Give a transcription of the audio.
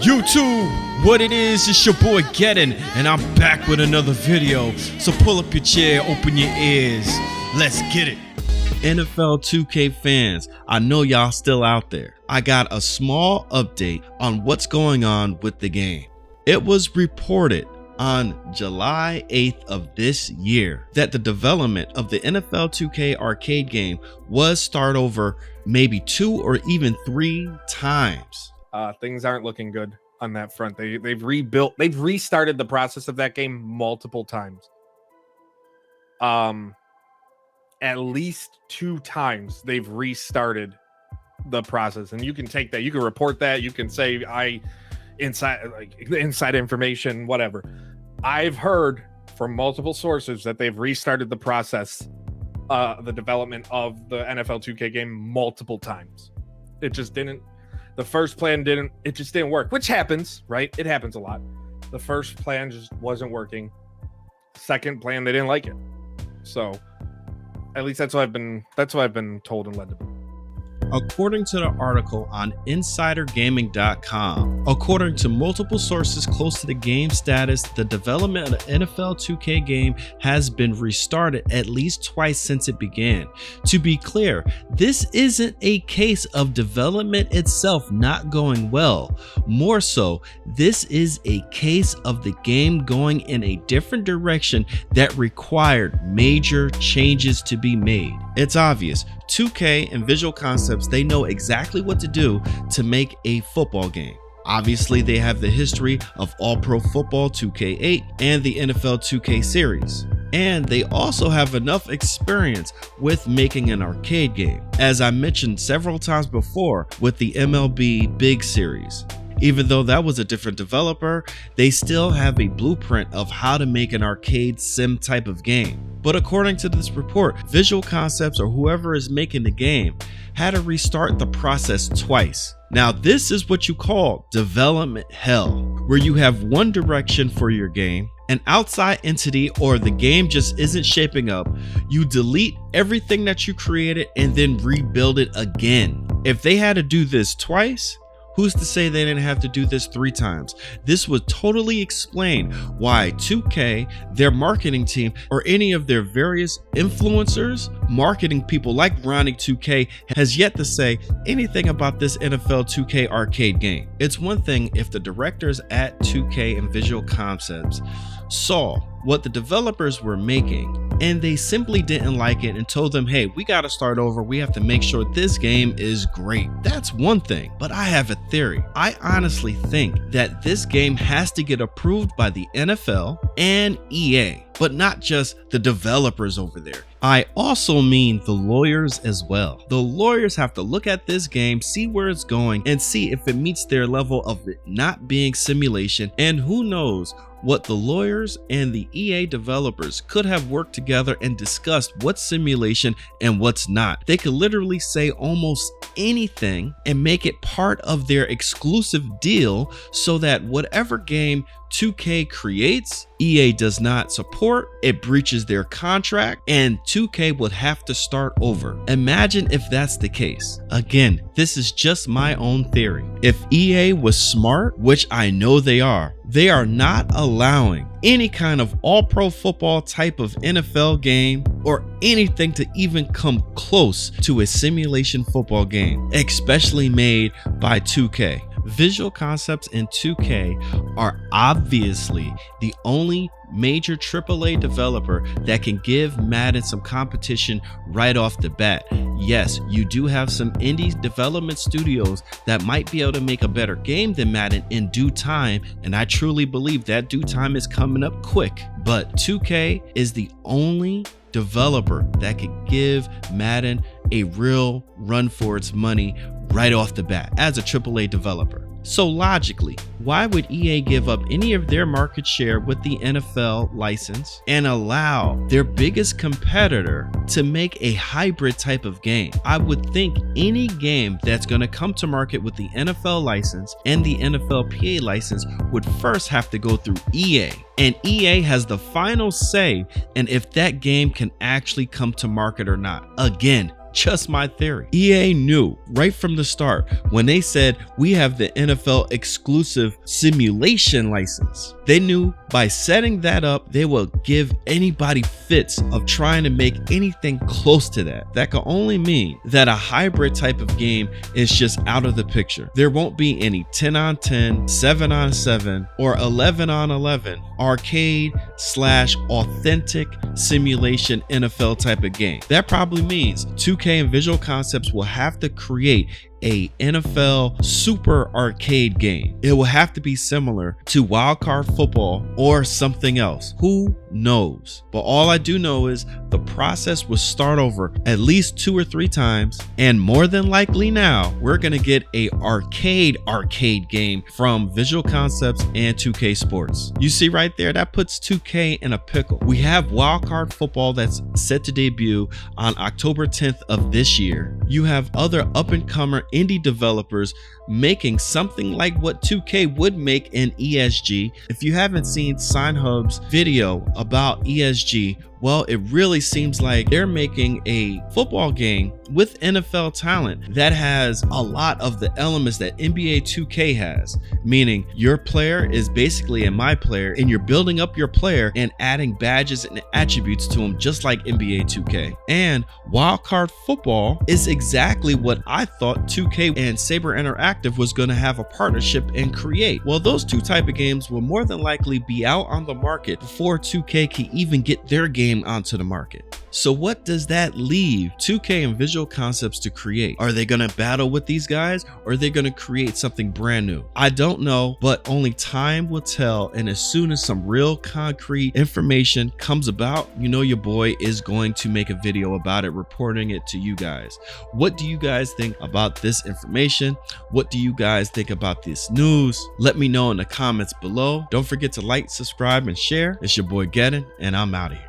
YouTube, what it is, it's your boy Geddon, and I'm back with another video. So pull up your chair, open your ears, let's get it. NFL 2K fans, I know y'all still out there. I got a small update on what's going on with the game. It was reported on July 8th of this year that the development of the NFL 2K arcade game was start over maybe 2 or even 3 times. Things aren't looking good on that front. They've restarted the process of that game multiple times. At least 2 times they've restarted the process, and you can take that, you can report that, you can say inside information, whatever. I've heard from multiple sources that they've restarted the process, the development of the NFL 2K game multiple times. It just didn't. The first plan didn't work, which happens, right? It happens a lot. The first plan just wasn't working. Second plan, they didn't like it. So at least that's what I've been told and led to believe. According to the article on InsiderGaming.com, according to multiple sources close to the game status, the development of the NFL 2K game has been restarted at least twice since it began. To be clear, this isn't a case of development itself not going well. More so, this is a case of the game going in a different direction that required major changes to be made. It's obvious. 2K and Visual Concepts, they know exactly what to do to make a football game. Obviously, they have the history of All Pro Football 2K8 and the NFL 2K series. And they also have enough experience with making an arcade game, as I mentioned several times before with the MLB Big Series. Even though that was a different developer, they still have a blueprint of how to make an arcade sim type of game. But according to this report, Visual Concepts or whoever is making the game had to restart the process twice. Now, this is what you call development hell, where you have one direction for your game, an outside entity, or the game just isn't shaping up. You delete everything that you created and then rebuild it again. If they had to do this twice, who's to say they didn't have to do this 3 times? This would totally explain why 2K, their marketing team, or any of their various influencers, marketing people like Ronnie 2K has yet to say anything about this NFL 2K arcade game. It's one thing if the directors at 2K and Visual Concepts saw what the developers were making and they simply didn't like it and told them, hey, we got to start over. We have to make sure this game is great. That's one thing, but I have a theory. I honestly think that this game has to get approved by the NFL and EA, but not just the developers over there. I also mean the lawyers as well. The lawyers have to look at this game, see where it's going, and see if it meets their level of it not being simulation. And who knows what the lawyers and the EA developers could have worked together and discussed what's simulation and what's not. They could literally say almost anything and make it part of their exclusive deal so that whatever game 2K creates, EA does not support, it breaches their contract, and 2K would have to start over. Imagine if that's the case. Again, this is just my own theory. If EA was smart, which I know they are not allowing any kind of all-pro football type of NFL game or anything to even come close to a simulation football game, especially made by 2K. Visual Concepts and 2K are obviously the only major AAA developer that can give Madden some competition right off the bat. Yes, you do have some indie development studios that might be able to make a better game than Madden in due time, and I truly believe that due time is coming up quick. But 2K is the only developer that could give Madden a real run for its money right off the bat as a AAA developer. So logically, why would EA give up any of their market share with the NFL license and allow their biggest competitor to make a hybrid type of game? I would think any game that's going to come to market with the NFL license and the NFLPA license would first have to go through EA. And EA has the final say in if that game can actually come to market or not. Again, Just my theory. EA knew right from the start when they said we have the NFL exclusive simulation license. They knew by setting that up, they will give anybody fits of trying to make anything close to that. That could only mean that a hybrid type of game is just out of the picture. There won't be any 10 on 10, 7 on 7, or 11 on 11 arcade / authentic simulation NFL type of game. That probably means 2K and Visual Concepts will have to create a NFL super arcade game. It will have to be similar to Wildcard Football or something else. Who knows? But all I do know is the process will start over at least 2 or 3 times, and more than likely now we're gonna get a arcade game from Visual Concepts and 2K Sports. You see right there, that puts 2K in a pickle. We have Wildcard Football that's set to debut on October 10th of this year. You have other up-and-comer indie developers making something like what 2K would make in ESG. If you haven't seen SignHub's video about ESG, well, it really seems like they're making a football game with NFL talent that has a lot of the elements that NBA 2K has, meaning your player is basically a my player, and you're building up your player and adding badges and attributes to them just like NBA 2K. And Wildcard Football is exactly what I thought 2K and Saber Interactive was going to have a partnership and create. Well, those two type of games will more than likely be out on the market before 2K can even get their game onto the market. So what does that leave 2K and Visual Concepts to create? Are they going to battle with these guys, or are they going to create something brand new? I don't know, but only time will tell. And as soon as some real concrete information comes about, you know your boy is going to make a video about it, reporting it to you guys. What do you guys think about this information? What do you guys think about this news? Let me know in the comments below. Don't forget to like, subscribe, and share. It's your boy Geddon, and I'm out of here.